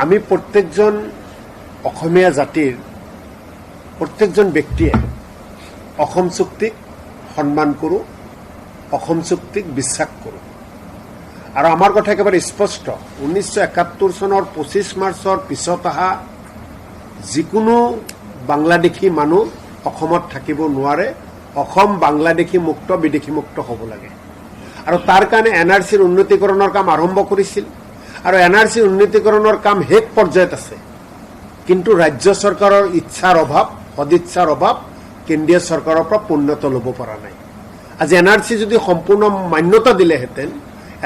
আমি প্ৰত্যেকজন অসমীয়া জাতিৰ প্ৰত্যেকজন ব্যক্তিয়ে অসম চুক্তিক সন্মান কৰোঁ, অসম চুক্তিক বিশ্বাস কৰোঁ। আৰু আমাৰ কথা একেবাৰে স্পষ্ট, 1971 চনৰ 25 মাৰ্চৰ পিছত অহা যিকোনো বাংলাদেশী মানুহ অসমত থাকিব নোৱাৰে। অসম বাংলাদেশী মুক্ত, বিদেশী মুক্ত হ'ব লাগে। আৰু তাৰ কাৰণে NRCৰ উন্নতিকৰণৰ কাম আৰম্ভ কৰিছিল আৰু NRCৰ উন্নতিকৰণৰ কাম শেষ পৰ্যায়ত আছে। কিন্তু ৰাজ্য চৰকাৰৰ ইচ্ছাৰ অভাৱ, সদিচ্ছাৰ অভাৱ কেন্দ্ৰীয় চৰকাৰৰ পৰা পূৰ্ণত ল'ব পৰা নাই। আজি NRC যদি সম্পূৰ্ণ মান্যতা দিলেহেঁতেন,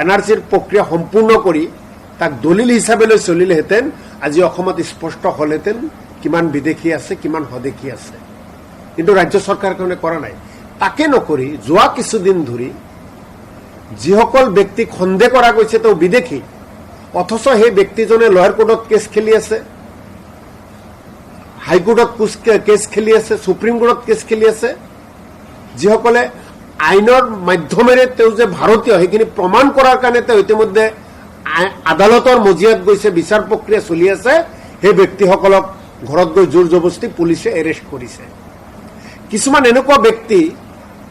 NRCৰ প্ৰক্ৰিয়া সম্পূৰ্ণ কৰি তাক দলিল হিচাপে লৈ চলিলেহেঁতেন, আজি অসমত স্পষ্ট হ'লহেঁতেন কিমান বিদেশী আছে, কিমান স্বদেশী আছে। কিন্তু ৰাজ্য চৰকাৰখনে কৰা নাই। তাকে নকৰি যোৱা কিছুদিন ধৰি যিসকল ব্যক্তিক সন্দেহ কৰা গৈছে তেওঁ বিদেশী, অথচ সেই ব্যক্তিজনে লয়াৰ কোৰ্টত কেছ খেলি আছে, হাইকোৰ্টত কেছ খেলি আছে, সুপ্ৰিম কোৰ্টত কেছ খেলি আছে। যিসকলে আইনৰ মাধ্যমেৰে তেওঁ যে ভাৰতীয় সেইখিনি প্ৰমাণ কৰাৰ কাৰণে তেওঁ ইতিমধ্যে আদালতৰ মজিয়াত গৈছে, বিচাৰ প্ৰক্ৰিয়া চলি আছে। সেই ব্যক্তিসকলক ঘৰত গৈ জোৰ জবস্তি পুলিচে এৰেষ্ট কৰিছে। কিছুমান এনেকুৱা ব্যক্তি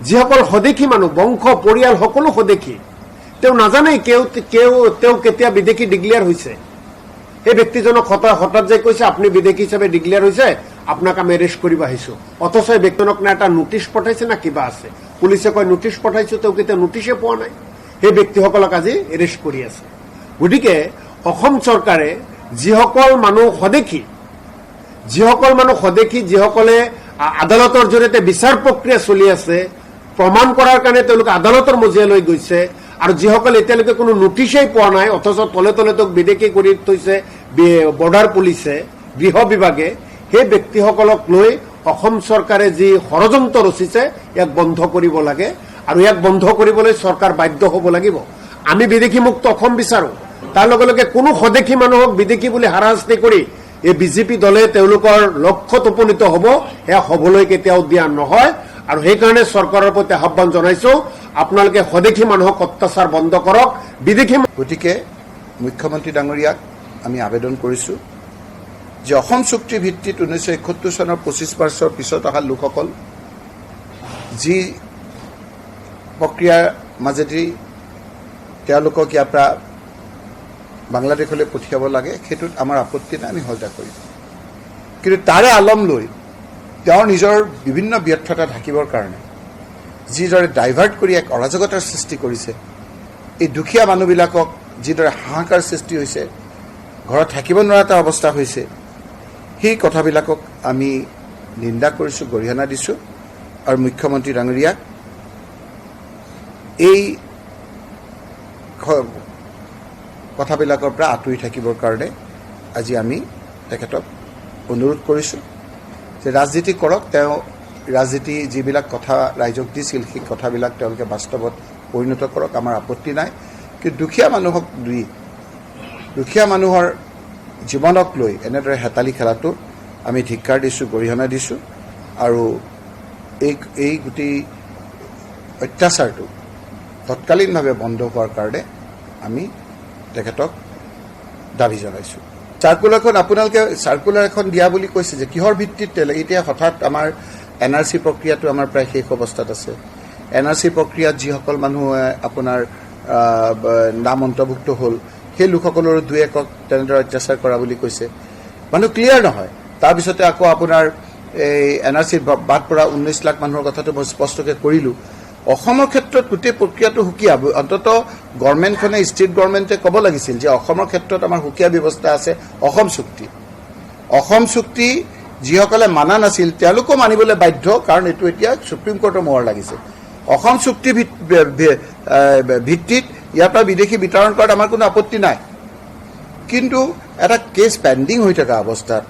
যিসকল স্বদেশী মানুহ, বংশ পৰিয়াল সকলো স্বদেশী, তেওঁ নাজানে তেওঁ কেতিয়া বিদেশী ডিক্লেয়াৰ হৈছে। সেই ব্যক্তিজনক হঠাৎ যে কৈছে আপুনি বিদেশী হিচাপে ডিক্লেয়াৰ হৈছে, আপোনাক আমি এৰেষ্ট কৰিব আহিছো। অথচ এই ব্যক্তিজনক না এটা নোটিছ পঠাইছে না কিবা আছে। পুলিচে কয় নোটিছ পঠাইছো, তেওঁ কেতিয়া নোটিছে পোৱা নাই। সেই ব্যক্তিসকলক আজি এৰেষ্ট কৰি আছে। গতিকে অসম চৰকাৰে যিসকল মানুহ স্বদেশী, যিসকলে আদালতৰ জৰিয়তে বিচাৰ প্ৰক্ৰিয়া চলি আছে, প্ৰমাণ কৰাৰ কাৰণে তেওঁলোকে আদালতৰ মজিয়ালৈ গৈছে, আৰু যিসকলে এতিয়ালৈকে কোনো নোটিছেই পোৱা নাই, অথচ তলে তলে তেওঁক বিদেশী কৰি থৈছে বৰ্ডাৰ পুলিচে, গৃহ বিভাগে, সেই ব্যক্তিসকলক লৈ অসম চৰকাৰে যি ষড়যন্ত্ৰ ৰচিছে ইয়াক বন্ধ কৰিব লাগে। আৰু ইয়াক বন্ধ কৰিবলৈ চৰকাৰ বাধ্য হ'ব লাগিব। আমি বিদেশী মুক্ত অসম বিচাৰো। তাৰ লগে লগে কোনো স্বদেশী মানুহক বিদেশী বুলি হাৰাশাস্তি কৰি এই বিজেপি দলে তেওঁলোকৰ লক্ষ্যত উপনীত হ'ব, সেয়া হ'বলৈ কেতিয়াও দিয়া নহয়। আৰু সেইকাৰণে চৰকাৰৰ প্ৰতি আহ্বান জনাইছো, আপোনালোকে স্বদেশী মানুহক অত্যাচাৰ বন্ধ কৰক, বিদেশী। গতিকে মুখ্যমন্ত্ৰী ডাঙৰীয়াক আমি আবেদন কৰিছো যে অসম চুক্তিৰ ভিত্তিত 1971 চনৰ 25 মাৰ্চৰ পিছত অহা লোকসকল যি প্ৰক্ৰিয়াৰ মাজেদি তেওঁলোকক ইয়াৰ পৰা বাংলাদেশলৈ পঠিয়াব লাগে, সেইটোত আমাৰ আপত্তি নাই, আমি সহায় কৰিম। কিন্তু তাৰে আলম লৈ তেওঁৰ নিজৰ বিভিন্ন ব্যৰ্থতা ঢাকিবৰ কাৰণে যিদৰে ডাইভাৰ্ট কৰি এক অৰাজকতাৰ সৃষ্টি কৰিছে, এই দুখীয়া মানুহবিলাকক যিদৰে হাহাকাৰ সৃষ্টি হৈছে, ঘৰত থাকিব নোৱাৰা এটা অৱস্থা হৈছে, সেই কথাবিলাকক আমি নিন্দা কৰিছোঁ, গৰিহণা দিছোঁ। আৰু মুখ্যমন্ত্ৰী ডাঙৰীয়াক এই কথাবিলাকৰ পৰা আঁতৰি থাকিবৰ কাৰণে আজি আমি তেখেতক অনুৰোধ কৰিছোঁ যে ৰাজনীতি কৰক। তেওঁ ৰাজনীতি যিবিলাক কথা ৰাইজক দিছিল, সেই কথাবিলাক তেওঁলোকে বাস্তৱত পৰিণত কৰক, আমাৰ আপত্তি নাই। কিন্তু দুখীয়া মানুহৰ জীৱনক লৈ এনেদৰে হেতালি খেলাটো আমি ধিক্কাৰ দিছোঁ, গৰিহণা দিছোঁ। আৰু এই গোটেই অত্যাচাৰটো তৎকালীনভাৱে বন্ধ হোৱাৰ কাৰণে আমি তেখেতক দাবী জনাইছোঁ। চাৰ্কুলাৰখন আপোনালোকে চাৰ্কুলাৰ এখন দিয়া বুলি কৈছে যে কিহৰ ভিত্তিত এতিয়া হঠাৎ আমাৰ NRC প্ৰক্ৰিয়াটো আমাৰ প্ৰায় শেষ অৱস্থাত আছে। NRC প্ৰক্ৰিয়াত যিসকল মানুহে আপোনাৰ নাম অন্তৰ্ভুক্ত হ'ল, সেই লোকসকলৰো দুই একক তেনেদৰে অত্যাচাৰ কৰা বুলি কৈছে। মানুহ ক্লিয়াৰ নহয়। তাৰপিছতে আকৌ আপোনাৰ এই NRCৰ বাদ পৰা 19 লাখ মানুহৰ কথাটো মই স্পষ্টকৈ কৰিলোঁ। অসমৰ ক্ষেত্ৰত গোটেই প্ৰক্ৰিয়াটো সুকীয়া। অন্ততঃ গভৰ্ণমেণ্টখনে, ষ্টেট গভৰ্ণমেণ্টে ক'ব লাগিছিল যে অসমৰ ক্ষেত্ৰত আমাৰ সুকীয়া ব্যৱস্থা আছে। অসম চুক্তি যিসকলে মানা নাছিল তেওঁলোকো মানিবলৈ বাধ্য, কাৰণ এইটো এতিয়া সুপ্ৰিম কোৰ্টৰ মোহৰ লাগিছে। অসম চুক্তি ভিত্তিত ইয়াৰ পৰা বিদেশী বিতৰণ কৰাত আমাৰ কোনো আপত্তি নাই। কিন্তু এটা কেছ পেণ্ডিং হৈ থকা অৱস্থাত,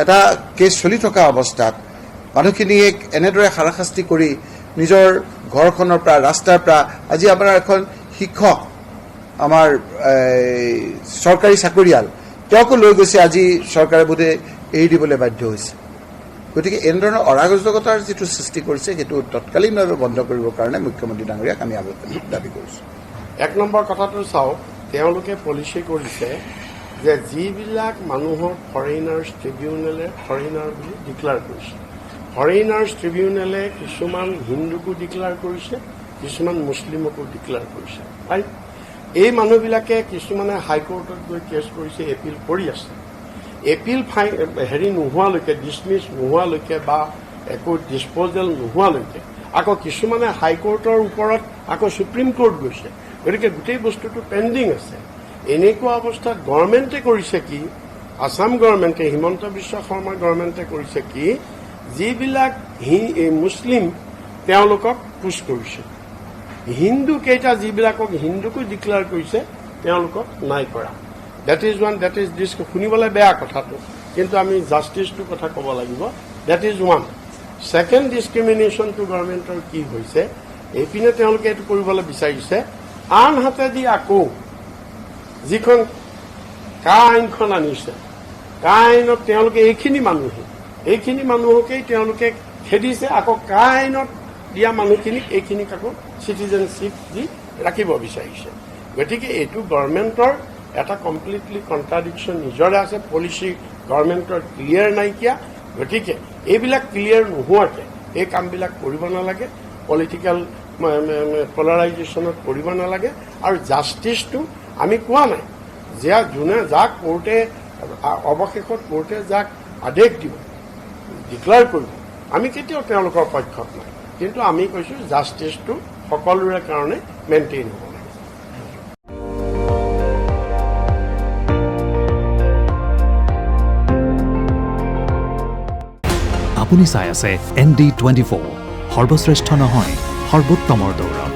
এটা কেছ চলি থকা অৱস্থাত মানুহখিনিয়ে এনেদৰে হাৰাশাস্তি কৰি নিজৰ ঘৰখনৰ পৰা, ৰাস্তাৰ পৰা, আজি আপোনাৰ এখন শিক্ষক, আমাৰ চৰকাৰী চাকৰিয়াল, তেওঁকো লৈ গৈছে। আজি চৰকাৰে বোধে এৰি দিবলৈ বাধ্য হৈছে। গতিকে এনেধৰণৰ অৰাজকতাৰ যিটো সৃষ্টি কৰিছে, সেইটো তৎকালীনভাৱে বন্ধ কৰিবৰ কাৰণে মুখ্যমন্ত্ৰী ডাঙৰীয়াক আমি দাবী কৰিছোঁ। এক নম্বৰ কথাটো চাওক, তেওঁলোকে পলিচি কৰিছে যে যিবিলাক মানুহক ফৰেইনাৰ্ছ ট্ৰিবিউনেলে ফৰেইনাৰ বুলি ডিক্লেয়াৰ কৰিছে, ফৰেইনাৰ্ছ ট্ৰিবিউনেলে কিছুমান হিন্দুকো ডিক্লেয়াৰ কৰিছে, কিছুমান মুছলিমকো ডিক্লেয়াৰ কৰিছে। ৰাইট? এই মানুহবিলাকে কিছুমানে হাইকোৰ্টত গৈ কেছ কৰিছে, এপিল কৰি আছে। এপিল নোহোৱালৈকে, ডিছমিছ নোহোৱালৈকে বা একো ডিছপ'জেল নোহোৱালৈকে আকৌ কিছুমানে হাইকোৰ্টৰ ওপৰত আকৌ সুপ্ৰিম কোৰ্ট গৈছে। গতিকে গোটেই বস্তুটো পেণ্ডিং আছে। এনেকুৱা অৱস্থাত গভৰ্ণমেণ্টে কৰিছে কি, আছাম গভৰ্ণমেণ্টে, হিমন্ত বিশ্ব শৰ্মা গভৰ্ণমেণ্টে কৰিছে কি, যিবিলাক মুছলিম তেওঁলোকক পুছ কৰিছে, হিন্দু কেইটা যিবিলাকক হিন্দুকো ডিক্লেয়াৰ কৰিছে তেওঁলোকক নাই কৰা। That is one, that is this. শুনিবলৈ বেয়া কথাটো, কিন্তু আমি জাষ্টিছটোৰ কথা ক'ব লাগিব। That is one. ছেকেণ্ড ডিছক্ৰিমিনেশ্যনটো গভৰ্ণমেণ্টৰ কি হৈছে, এইপিনে তেওঁলোকে এইটো কৰিবলৈ বিচাৰিছে, আনহাতেদি আকৌ যিখন কা আইনখন আনিছে, কা আইনত তেওঁলোকে এইখিনি মানুহকেই তেওঁলোকে খেদিছে, আকৌ কা আইনত দিয়া মানুহখিনিক এইখিনিক আকৌ চিটিজেনশ্বিপ দি ৰাখিব বিচাৰিছে। গতিকে এইটো গভৰ্ণমেণ্টৰ এটা কমপ্লিটলি কণ্ট্ৰাডিকশ্যন নিজৰে আছে। পলিচি গভৰ্ণমেণ্টৰ ক্লিয়াৰ নাইকিয়া। গতিকে এইবিলাক ক্লিয়াৰ নোহোৱাকৈ এই কামবিলাক কৰিব নালাগে, পলিটিকেল পলাৰাইজেশ্যনত কৰিব নালাগে। আৰু জাষ্টিছটো আমি কোৱা নাই যে যাক কোৰ্টে অৱশেষত কোৰ্টে যাক আদেশ দিব, ডিক্লেয়াৰ কৰিব, আমি কেতিয়াও তেওঁলোকৰ পক্ষত নাই। কিন্তু আমি কৈছোঁ জাষ্টিছটো সকলোৰে কাৰণে মেইনটেইন হ'ব লাগে। আপুনি চাই আছে ND24, সৰ্বশ্ৰেষ্ঠ নহয় সৰ্বোত্তমৰ দৌৰ।